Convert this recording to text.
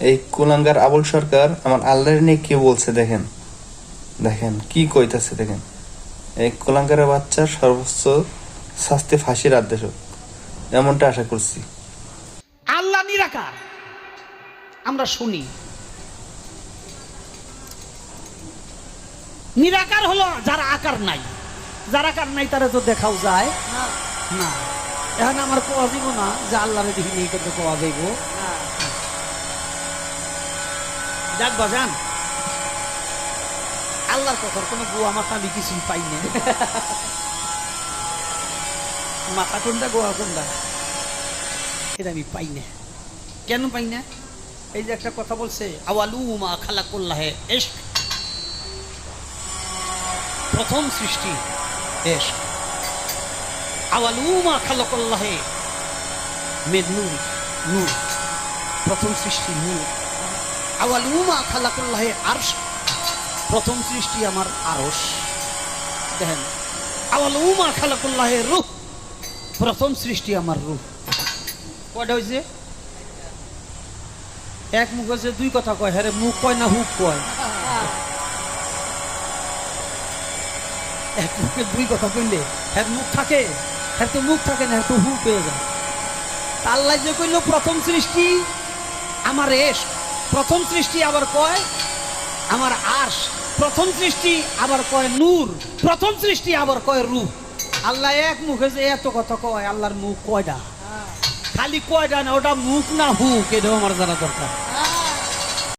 এই কুলাঙ্গার আবুল সরকার আমার আল্লাহর নিয়ে কি বলছে দেখেন, দেখেন কি কইতাছে দেখেন। এই কুলাঙ্গারের বাচ্চার সর্বোচ্চ শাস্তি ফাঁসির আদেশ হোক, এমনটা আশা করছি। আল্লাহ নিরাকার আমরা শুনি, নিরাকার হলো যারা আকার নাই, যারা আকার নাই তারা তো দেখাও যায় না। এখন আমার কোয়া দিব না যে আল্লাহরে দেখি নেই করতে কোয়া যাইব, যাক বাজান আল্লাহর কথার কোনো গোয়া মাথা আমি কিছুই পাই না। মাথা কোনটা গোয়া কোনটা এটা আমি পাই না। কেন পাই না? এই যে একটা কথা বলছে আওয়ালুমা খালাকুল্লাহে ইশক, প্রথম সৃষ্টি ইশক। আওয়ালুমা খালাকুল্লাহে মিন নূর, নূর প্রথম সৃষ্টি নূর। আওয়ালুমা খালাকুল্লাহে আরশ, প্রথম সৃষ্টি আমার আরশ। দেখেন আওয়ালুমা খালাকুল্লাহে রূহ, প্রথম সৃষ্টি আমার রূহ। কয়টা হয়েছে? এক মুখ হয়েছে, দুই কথা কয়। হ্যাঁ মুখ কয় না হুক কয়? এক মুখে দুই কথা কইলে হ্যাঁ মুখ থাকে, হ্যাঁ তো মুখ থাকে না, হ্যাঁ তো হু পেয়ে যায়। আল্লাহ যে কইল প্রথম সৃষ্টি আমার ইশক, প্রথম সৃষ্টি আবার কয় আমার আরশ, প্রথম সৃষ্টি আবার কয় নূর, প্রথম সৃষ্টি আবার কয় রূহ। আল্লাহ এক মুখে যে এত কথা কয়, আল্লাহর মুখ কয়টা? খালি কয়টা না, ওটা মুখ না হুক, এটাও আমার জানা দরকার।